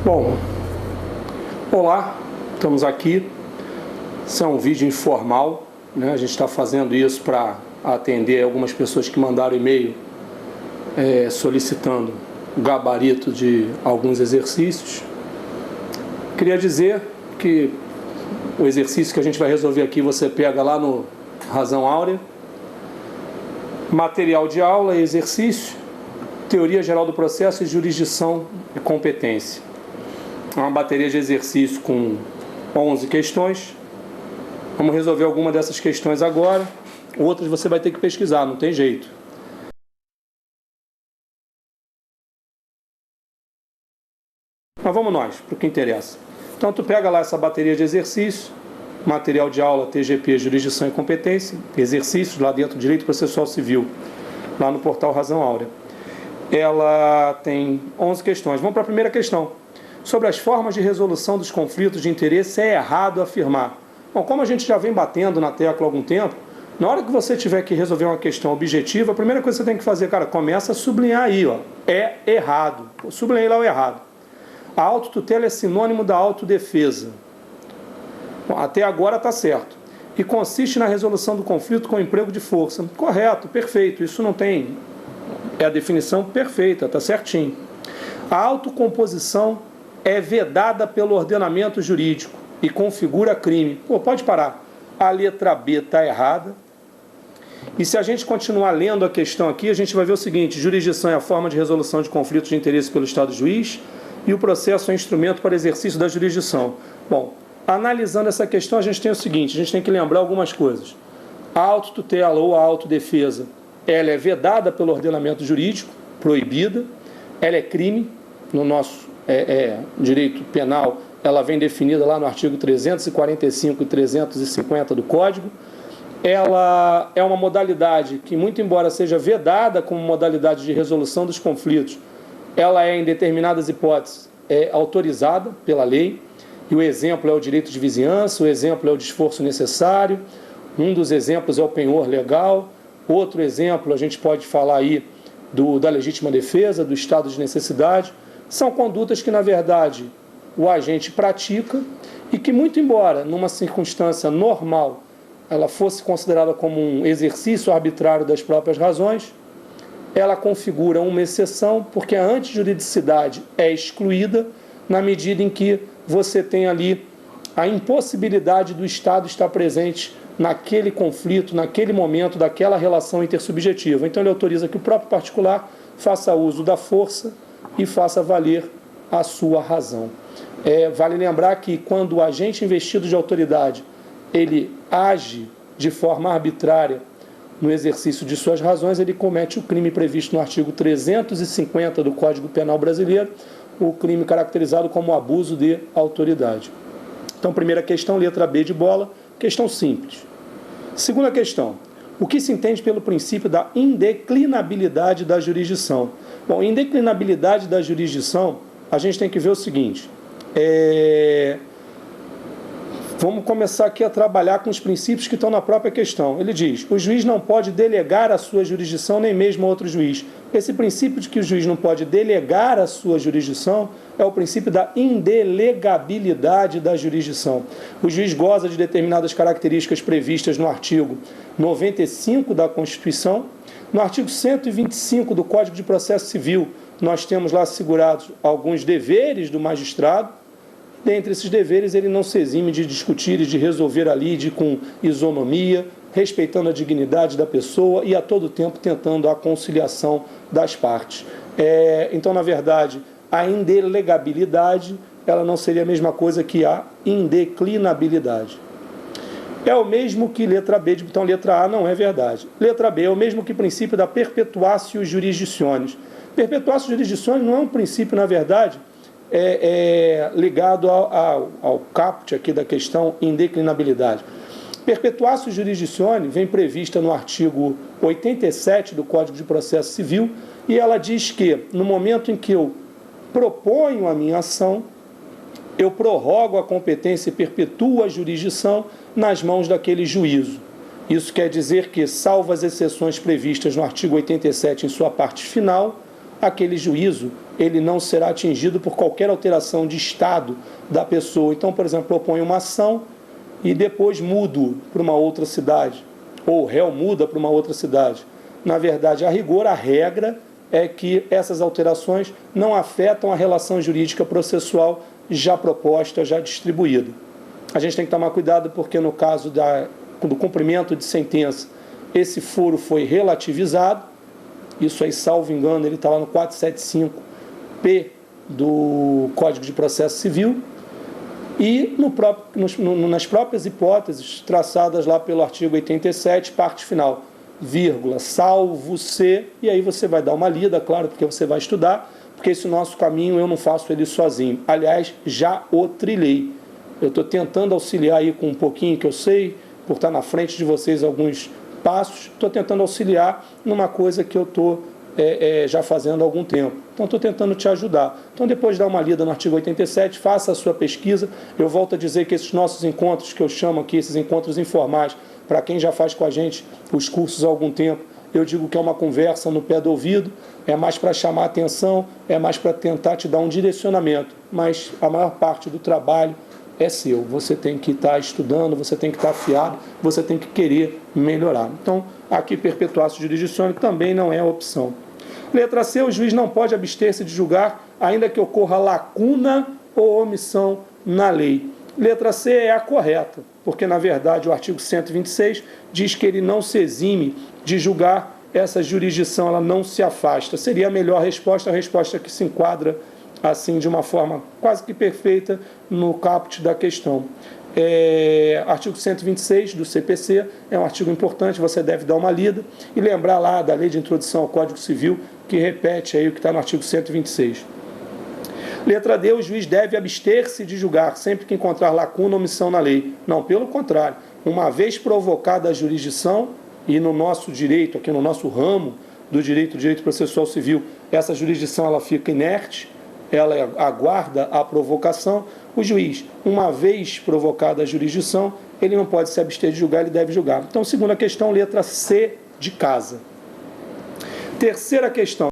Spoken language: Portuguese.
Bom, olá, estamos aqui. Isso é um vídeo informal, né? A gente está fazendo isso para atender algumas pessoas que mandaram e-mail solicitando o gabarito de alguns exercícios. Queria dizer que o exercício que a gente vai resolver aqui você pega lá no Razão Áurea, material de aula, exercício, teoria geral do processo e jurisdição e competência. É uma bateria de exercício com 11 questões. Vamos resolver alguma dessas questões agora. Outras você vai ter que pesquisar, não tem jeito. Mas vamos nós, para o que interessa. Então tu pega lá essa bateria de exercício, material de aula, TGP, jurisdição e competência, exercícios lá dentro do Direito Processual Civil, lá no portal Razão Áurea. Ela tem 11 questões. Vamos para a primeira questão. Sobre as formas de resolução dos conflitos de interesse, é errado afirmar. Bom, como a gente já vem batendo na tecla há algum tempo, na hora que você tiver que resolver uma questão objetiva, a primeira coisa que você tem que fazer, cara, começa a sublinhar aí, ó, é errado. Sublinhei lá o errado. A autotutela é sinônimo da autodefesa. Bom, até agora está certo. E consiste na resolução do conflito com emprego de força. Correto, perfeito, isso não tem... É a definição perfeita, está certinho. A autocomposição é vedada pelo ordenamento jurídico e configura crime. Pô, pode parar. A letra B está errada. E se a gente continuar lendo a questão aqui, a gente vai ver o seguinte: jurisdição é a forma de resolução de conflitos de interesse pelo Estado juiz e o processo é instrumento para exercício da jurisdição. Bom, analisando essa questão, a gente tem o seguinte: a gente tem que lembrar algumas coisas. A autotutela ou a autodefesa, ela é vedada pelo ordenamento jurídico, proibida. Ela é crime, no nosso direito penal, ela vem definida lá no artigo 345 e 350 do Código. Ela é uma modalidade que, muito embora seja vedada como modalidade de resolução dos conflitos, ela é, em determinadas hipóteses, autorizada pela lei. E o exemplo é o direito de vizinhança, o exemplo é o esforço necessário, um dos exemplos é o penhor legal, outro exemplo a gente pode falar aí da legítima defesa, do estado de necessidade. São condutas que, na verdade, o agente pratica e que, muito embora, numa circunstância normal, ela fosse considerada como um exercício arbitrário das próprias razões, ela configura uma exceção, porque a antijuridicidade é excluída na medida em que você tem ali a impossibilidade do Estado estar presente naquele conflito, naquele momento, daquela relação intersubjetiva. Então ele autoriza que o próprio particular faça uso da força e faça valer a sua razão. Vale lembrar que quando o agente investido de autoridade ele age de forma arbitrária no exercício de suas razões, ele comete o crime previsto no artigo 350 do Código Penal Brasileiro, o crime caracterizado como abuso de autoridade. Então, primeira questão, letra B de bola, questão simples. Segunda questão, o que se entende pelo princípio da indeclinabilidade da jurisdição? Bom, indeclinabilidade da jurisdição, a gente tem que ver o seguinte, vamos começar aqui a trabalhar com os princípios que estão na própria questão. Ele diz, o juiz não pode delegar a sua jurisdição nem mesmo a outro juiz. Esse princípio de que o juiz não pode delegar a sua jurisdição é o princípio da indelegabilidade da jurisdição. O juiz goza de determinadas características previstas no artigo 95 da Constituição. No artigo 125 do Código de Processo Civil, nós temos lá assegurados alguns deveres do magistrado. Dentre esses deveres, ele não se exime de discutir e de resolver a lide com isonomia, respeitando a dignidade da pessoa e a todo tempo tentando a conciliação das partes. Então, na verdade, a indelegabilidade ela não seria a mesma coisa que a indeclinabilidade. É o mesmo que letra B, então letra A não é verdade. Letra B é o mesmo que o princípio da perpetuatio jurisdicionis. Perpetuatio jurisdicionis não é um princípio, na verdade, ligado ao caput aqui da questão indeclinabilidade. Perpetuatio jurisdicionis vem prevista no artigo 87 do Código de Processo Civil e ela diz que no momento em que eu proponho a minha ação, eu prorrogo a competência e perpetuo a jurisdição nas mãos daquele juízo. Isso quer dizer que, salvo as exceções previstas no artigo 87 em sua parte final, aquele juízo ele não será atingido por qualquer alteração de estado da pessoa. Então, por exemplo, eu ponho uma ação e depois mudo para uma outra cidade, ou o réu muda para uma outra cidade. Na verdade, a rigor, a regra é que essas alterações não afetam a relação jurídica processual já proposta, já distribuída. A gente tem que tomar cuidado porque no caso do cumprimento de sentença, esse foro foi relativizado. Isso aí, salvo engano, ele está lá no 475P do Código de Processo Civil e nas próprias hipóteses traçadas lá pelo artigo 87, parte final, vírgula, salvo se, e aí você vai dar uma lida, claro, porque você vai estudar, porque esse nosso caminho eu não faço ele sozinho. Aliás, já o trilhei. Eu estou tentando auxiliar aí com um pouquinho que eu sei, por estar na frente de vocês alguns passos, estou tentando auxiliar numa coisa que eu estou já fazendo há algum tempo. Então, estou tentando te ajudar. Então, depois de dar uma lida no artigo 87, faça a sua pesquisa. Eu volto a dizer que esses nossos encontros, que eu chamo aqui, esses encontros informais, para quem já faz com a gente os cursos há algum tempo, eu digo que é uma conversa no pé do ouvido, é mais para chamar a atenção, é mais para tentar te dar um direcionamento, mas a maior parte do trabalho é seu. Você tem que estar estudando, você tem que estar afiado, você tem que querer melhorar. Então, aqui perpetuatio jurisdictionem também não é opção. Letra C, o juiz não pode abster-se de julgar, ainda que ocorra lacuna ou omissão na lei. Letra C é a correta, porque, na verdade, o artigo 126 diz que ele não se exime de julgar, essa jurisdição ela não se afasta. Seria a melhor resposta, a resposta que se enquadra assim de uma forma quase que perfeita no caput da questão. Artigo 126 do CPC é um artigo importante, você deve dar uma lida e lembrar lá da Lei de Introdução ao Código Civil, que repete aí o que está no artigo 126. Letra D, o juiz deve abster-se de julgar sempre que encontrar lacuna ou omissão na lei. Não, pelo contrário, uma vez provocada a jurisdição, e no nosso direito, aqui no nosso ramo do direito processual civil, essa jurisdição ela fica inerte, ela aguarda a provocação. O juiz, uma vez provocada a jurisdição, ele não pode se abster de julgar, ele deve julgar. Então, segunda questão, letra C de casa. Terceira questão.